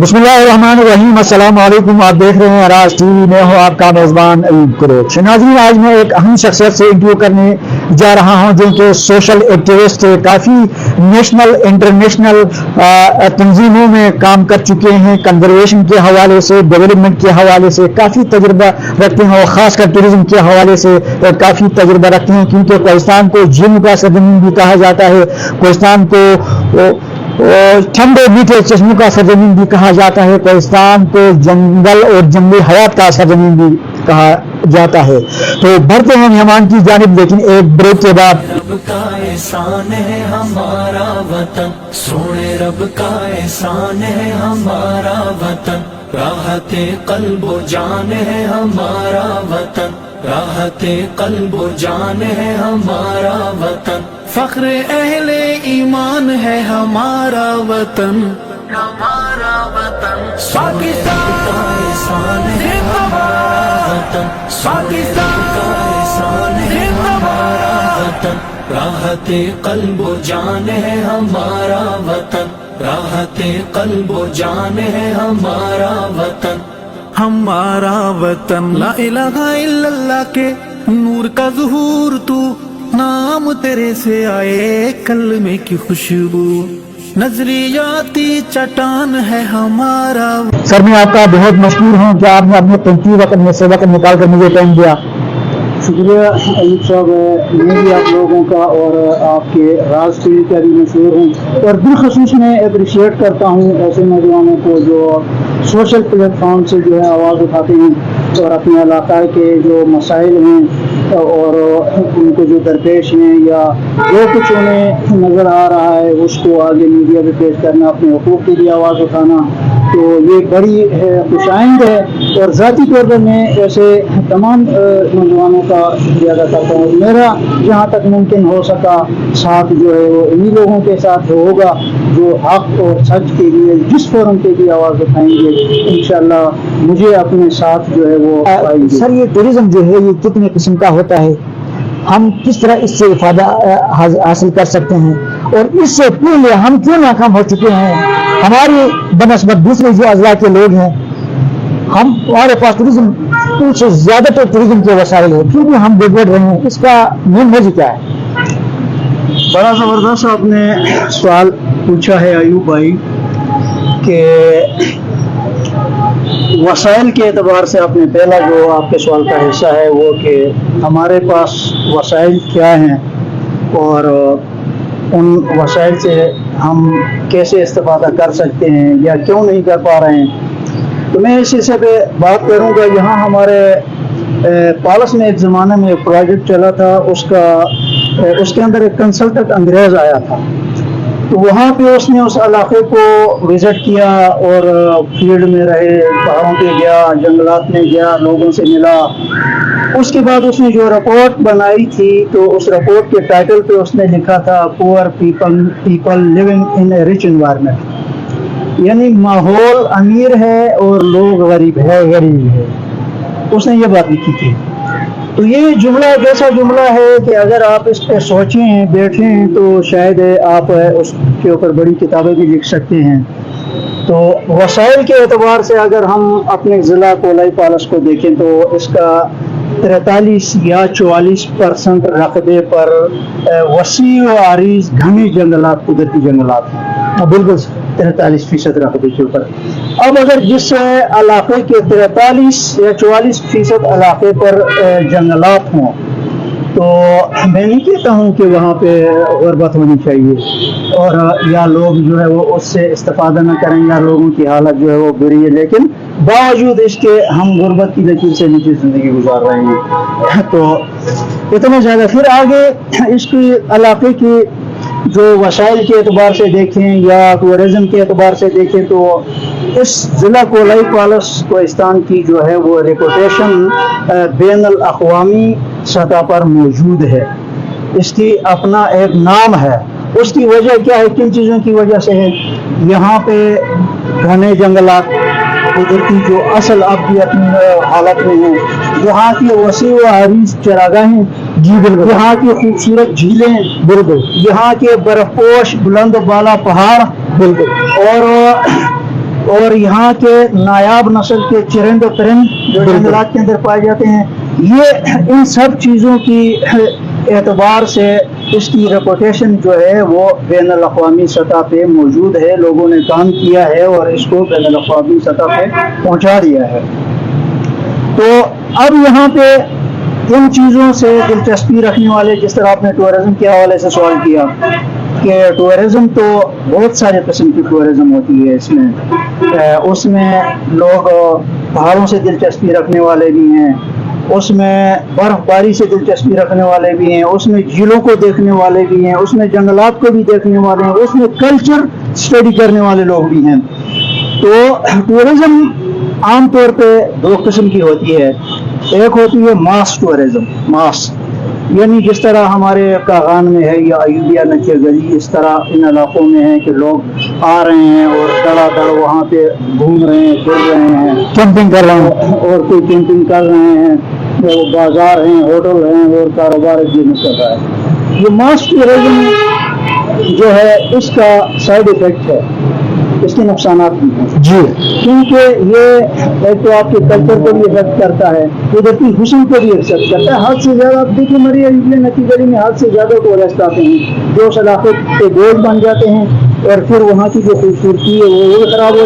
بسم اللہ الرحمن الرحیم، السلام علیکم۔ آپ دیکھ رہے ہیں راز ٹی وی، میں ہوں آپ کا میزبان ایوب قریش۔ ناظرین، آج میں ایک اہم شخصیت سے انٹرویو کرنے جا رہا ہوں جو کہ سوشل ایکٹیوسٹ، کافی نیشنل انٹرنیشنل تنظیموں میں کام کر چکے ہیں، کنزرویشن کے حوالے سے، ڈیولپمنٹ کے حوالے سے کافی تجربہ رکھتے ہیں، اور خاص کر ٹورزم کے حوالے سے کافی تجربہ رکھتے ہیں، کیونکہ کوہستان کو جھیل کا سرزمین بھی کہا جاتا ہے، کوہستان کو ٹھنڈے میٹھے چشموں کا سرزمین بھی کہا جاتا ہے، کوہستان کو جنگل اور جنگلی حیات کا سرزمین بھی کہا جاتا ہے۔ تو بڑھتے ہیں مہمان کی جانب، لیکن ایک بریک کے بعد۔ رب کا احسان ہے ہمارا وطن، سونے رب کا احسان ہے ہمارا وطن، راحت قلب و جان ہے ہمارا وطن، راحت قلب و جان ہے ہمارا وطن، فخر اہل ایمان ہے ہمارا وطن، ہمارا وطن، پاکستان کا احسان ہے ہمارا وطن، پاکستان کا احسان ہے ہمارا وطن، راحت قلب و جان ہے ہمارا وطن، راحت قلب و جان ہے ہمارا وطن، ہمارا وطن، لا الہ الا اللہ کے نور کا ظہور تو، نام تیرے سے آئے کلمے کی خوشبو، نظریاتی چٹان ہے ہمارا۔ سر، میں آپ کا بہت مشکور ہوں کہ آپ نے اپنے قیمتی وقت میں سے وقت نکال کر مجھے ٹائم دیا۔ شکریہ ایوب صاحب، میں بھی آپ لوگوں کا اور آپ کے راز ٹی وی کا بھی مشہور ہوں، اور بالخصوص میں اپریشیٹ کرتا ہوں ایسے نوجوانوں کو جو سوشل پلیٹ فارم سے جو ہے آواز اٹھاتے ہیں اور اپنے علاقہ کے جو مسائل ہیں اور ان کو جو درپیش ہیں یا جو کچھ انہیں نظر آ رہا ہے اس کو آگے میڈیا پہ پیش کرنا، اپنے حقوق کی بھی آواز اٹھانا، تو یہ بڑی خوش آئند ہے، اور ذاتی طور پر میں ایسے تمام نوجوانوں کا شکریہ ادا کرتا ہوں۔ میرا جہاں تک ممکن ہو سکا ساتھ جو ہے وہ انہی لوگوں کے ساتھ ہوگا جو حق اور سچ کے لیے جس فورم پہ بھی آواز اٹھائیں گے، انشاءاللہ مجھے اپنے ساتھ جو ہے وہ پائیں گے۔ سر، یہ ٹورزم جو ہے یہ کتنے قسم کا ہوتا ہے؟ ہم کس طرح اس سے فائدہ حاصل کر سکتے ہیں، اور اس سے پہلے ہم کیوں ناکام ہو چکے ہیں؟ ہماری بنسبت دوسرے جو اضلاع کے لوگ ہیں، ہمارے پاس ٹورزم سے زیادہ تو ٹورزم کے وسائل ہیں، پھر بھی ہم بگڑ رہے ہیں۔ اس کا مین وجہ کیا ہے؟ بڑا زبردست آپ نے سوال پوچھا ہے ایوب بھائی، کہ وسائل کے اعتبار سے آپ نے پہلا جو آپ کے سوال کا حصہ ہے وہ کہ ہمارے پاس وسائل کیا ہیں اور ان وسائل سے ہم کیسے استفادہ کر سکتے ہیں یا کیوں نہیں کر پا رہے ہیں، تو میں اس حصے پہ بات کروں گا۔ یہاں ہمارے پالس میں ایک زمانے میں ایک پروجیکٹ چلا تھا، اس کے اندر ایک کنسلٹنٹ انگریز آیا تھا، تو وہاں پہ اس نے اس علاقے کو وزٹ کیا اور فیلڈ میں رہے، پہاڑوں پہ گیا، جنگلات میں گیا، لوگوں سے ملا۔ اس کے بعد اس نے جو رپورٹ بنائی تھی، تو اس رپورٹ کے ٹائٹل پہ اس نے لکھا تھا poor people living in a rich environment, یعنی ماحول امیر ہے اور لوگ غریب ہے۔ اس نے یہ بات لکھی تھی۔ تو یہ جملہ ایک ایسا جملہ ہے کہ اگر آپ اس پہ سوچیں، بیٹھیں، تو شاید آپ اس کے اوپر بڑی کتابیں بھی لکھ سکتے ہیں۔ تو وسائل کے اعتبار سے اگر ہم اپنے ضلع کولائی پالس کو دیکھیں تو اس کا 43 یا 44% رقبے پر وسیع و عریض گھنے جنگلات، قدرتی جنگلات ہیں، بالکل 43% رقبے کے اوپر۔ اب اگر جس علاقے کے 43 یا 44% علاقے پر جنگلات ہوں، تو میں نہیں کہتا ہوں کہ وہاں پہ غربت ہونی چاہیے اور یا لوگ جو ہے وہ اس سے استفادہ نہ کریں یا لوگوں کی حالت جو ہے وہ بری ہے، لیکن باوجود اس کے ہم غربت کی لکیر سے نیچے زندگی گزار رہے ہیں۔ تو اتنا زیادہ پھر آگے اس کی علاقے کی جو وسائل کے اعتبار سے دیکھیں یا ٹورزم کے اعتبار سے دیکھیں، تو اس ضلع کولائی پالس کوہستان کی جو ہے وہ ریپوٹیشن بین الاقوامی سطح پر موجود ہے، اس کی اپنا ایک نام ہے۔ اس کی وجہ کیا ہے، کن چیزوں کی وجہ سے ہے؟ یہاں پہ گھنے جنگلات، قدرتی جو اصل اب بھی اپنی حالت میں ہیں، یہاں کی وسیع و عریض چراگاہیں، جی بالکل، یہاں کی خوبصورت جھیلیں، بالکل، یہاں کے برف پوش بلند و بالا پہاڑ، بالکل، اور اور یہاں کے نایاب نسل کے چرند و پرند جو جنگلات کے اندر پائے جاتے ہیں، یہ ان سب چیزوں کی اعتبار سے اس کی ریپوٹیشن جو ہے وہ بین الاقوامی سطح پہ موجود ہے. لوگوں نے کام کیا ہے اور اس کو بین الاقوامی سطح پہ پہنچا دیا ہے. تو اب یہاں پہ ان چیزوں سے دلچسپی رکھنے والے، جس طرح آپ نے ٹورزم کے حوالے سے سوال کیا کہ ٹورزم تو بہت سارے قسم کی ٹورزم ہوتی ہے. اس میں لوگ پہاڑوں سے دلچسپی رکھنے والے بھی ہیں، اس میں برف باری سے دلچسپی رکھنے والے بھی ہیں، اس میں جھیلوں کو دیکھنے والے بھی ہیں، اس میں جنگلات کو بھی دیکھنے والے ہیں، اس میں کلچر اسٹڈی کرنے والے لوگ بھی ہیں. تو ٹورزم عام طور پہ دو قسم کی ہوتی ہے. ایک ہوتی ہے ماس ٹورزم. ماس یعنی جس طرح ہمارے کاغان میں ہے یا ایوبیا نچے گلی، اس طرح ان علاقوں میں ہے کہ لوگ آ رہے ہیں اور دڑا دڑ وہاں پہ گھوم رہے ہیں، پھر رہے ہیں، کیمپنگ کر رہے ہیں، اور کوئی کیمپنگ کر رہے ہیں، وہ بازار ہیں، ہوٹل ہیں اور کاروبار بزنس کر رہا ہے. یہ ماس ٹورزم جو ہے اس کا سائڈ افیکٹ ہے، اس کے نقصانات بھی ہیں. جی، کیونکہ یہ ایک تو آپ کے کلچر کو بھی افیکٹ کرتا ہے، قدرتی حسن کو بھی افیکٹ کرتا ہے. حد سے زیادہ آپ دیکھیں ہماری نتی گلی میں حد سے زیادہ ٹورسٹ آتے ہیں جو اس علاقے کے گول بن جاتے ہیں اور پھر وہاں کی جو خوبصورتی ہے وہ خراب ہو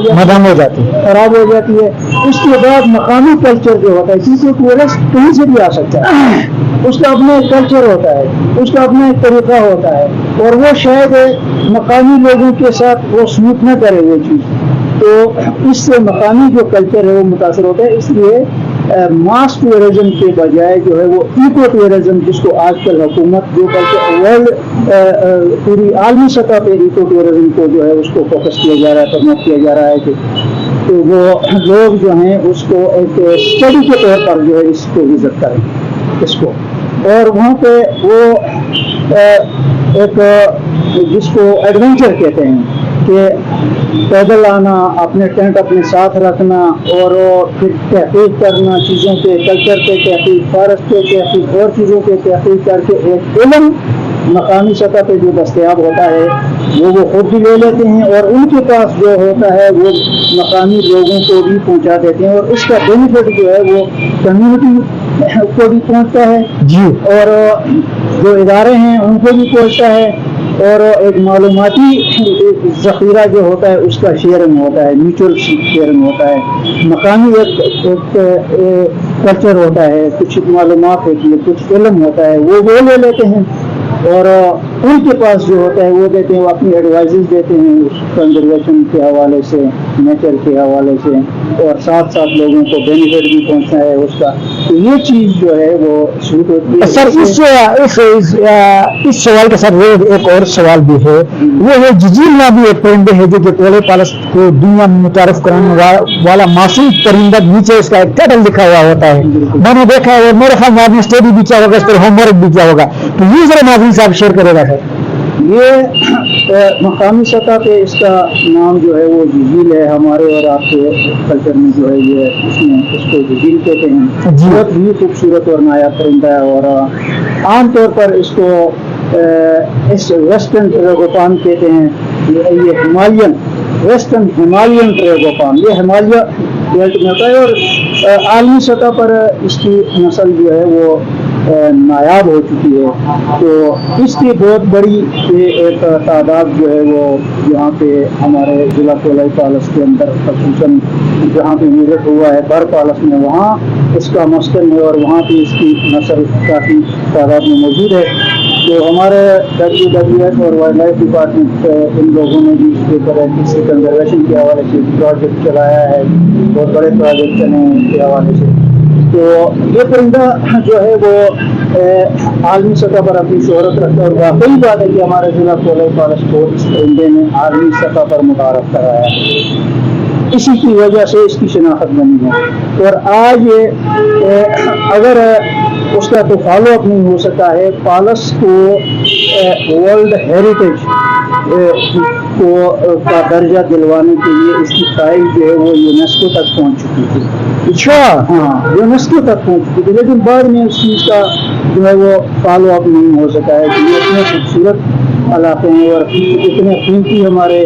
جاتی ہے، خراب ہو جاتی ہے. اس کے بعد مقامی کلچر جو ہوتا ہے، کیونکہ ٹورسٹ کہیں سے بھی آ سکتا ہے، اس کا اپنا ایک کلچر ہوتا ہے، اس کا اپنا ایک طریقہ ہوتا ہے اور وہ شاید مقامی لوگوں کے ساتھ وہ سلوک نہ کرے وہ چیز. تو اس سے مقامی جو کلچر ہے وہ متاثر ہوتا ہے. اس لیے ماس ٹورزم کے بجائے جو ہے وہ ایکو ٹورزم، جس کو آج کل حکومت جو بلکہ ورلڈ پوری عالمی سطح پہ ایکو ٹورزم کو جو ہے اس کو فوکس کیا جا رہا ہے، پروموٹ کیا جا رہا ہے کہ تو وہ لوگ جو ہیں اس کو ایک اسٹڈی کے طور پر جو ہے اس کو وزٹ کریں اس کو. اور وہاں پہ وہ ایک جس کو ایڈونچر کہتے ہیں کہ پیدل آنا، اپنے ٹینٹ اپنے ساتھ رکھنا اور پھر تحقیق کرنا، چیزوں کے کلچر پہ تحقیق، فارسٹ پہ تحقیق اور چیزوں پہ تحقیق کر کے ایک علم مقامی سطح پہ جو دستیاب ہوتا ہے وہ خود بھی لے لیتے ہیں اور ان کے پاس جو ہوتا ہے وہ مقامی لوگوں کو بھی پہنچا دیتے ہیں اور اس کا بینیفٹ جو ہے وہ کمیونٹی کو بھی پہنچتا ہے جی، اور جو ادارے ہیں ان کو بھی پہنچتا ہے اور ایک معلوماتی ذخیرہ جو ہوتا ہے اس کا شیئرنگ ہوتا ہے، میوچل شیئرنگ ہوتا ہے. مقامی ایک کلچر ہوتا ہے، کچھ معلومات ہوتی ہے، کچھ علم ہوتا ہے، وہ لے لیتے ہیں اور ان کے پاس جو ہوتا ہے وہ دیتے ہیں، وہ اپنی ایڈوائزز دیتے ہیں کنزرویشن کے حوالے سے، نیچر کے حوالے سے، اور ساتھ ساتھ لوگوں کو بینیفٹ بھی پہنچنا ہے اس کا. تو یہ چیز جو ہے وہ شروع ہوتی ہے. سر اس سوال کے ساتھ ایک اور سوال بھی ہے، وہ ہے جزیل نامی ایک پرندے ہے جو کہ پولے پالس کو دنیا میں متعارف کرانے والا معصوم پرندہ، نیچے اس کا ایک ٹائٹل لکھا ہوا ہوتا ہے. میں نے دیکھا ہے، میرے خیال میں آپ نے اسٹڈی بھی کیا ہوگا، اس پر ہوم ورک بھی کیا ہوگا، تو یہ ذرا ناظرین صاحب شیئر کرے گا. سر یہ مقامی سطح پہ اس کا نام جو ہے وہ جھیل ہے. ہمارے اور آپ کے کلچر میں جو ہے یہ اس کو جھیل کہتے ہیں. بہت ہی خوبصورت اور نایاب پرندہ ہے اور عام طور پر اس کو اس ویسٹرن ٹریگوپان کہتے ہیں. یہ ہمالین ویسٹرن ہمالین ٹریگوپان یہ ہمالیہ بیلٹ میں ہوتا ہے اور عالمی سطح پر اس کی نسل جو ہے وہ نایاب ہو چکی ہے. تو اس کی بہت بڑی ایک تعداد جو ہے وہ یہاں پہ ہمارے ضلع پولائی پالس کے اندر خصوصاً جہاں پہ وزٹ ہوا ہے بر پالس میں، وہاں اس کا مسکن ہے اور وہاں پہ اس کی نسل کافی تعداد میں موجود ہے. تو ہمارے WWF اور وائلڈ لائف ڈپارٹمنٹ ان لوگوں نے بھی اس کے اوپر اس کی کنزرویشن کے حوالے سے پروجیکٹ چلایا ہے، بہت بڑے پروجیکٹ چلے ہیں اس کے حوالے سے. تو یہ پرندہ جو ہے وہ عالمی سطح پر اپنی شہرت رکھتا ہے اور واقعی بات ہے کہ ہمارے ضلع پولائی پالس کو اس پرندے نے عالمی سطح پر متعارف کرایا ہے. اسی کی وجہ سے اس کی شناخت بنی ہے اور آج اگر اس کا تو فالو اپ نہیں ہو سکا ہے، پالس کو ورلڈ ہیریٹیج کا درجہ دلوانے کے لیے اس کی فائل جو ہے وہ یونیسکو تک پہنچ چکی تھی. اچھا، ہاں یونیسکو تک پہنچ چکی تھی، لیکن بعد میں اس چیز کا جو ہے وہ فالو اپ نہیں ہو سکا ہے. کہ اتنے خوبصورت علاقے ہیں اور اتنے قیمتی ہمارے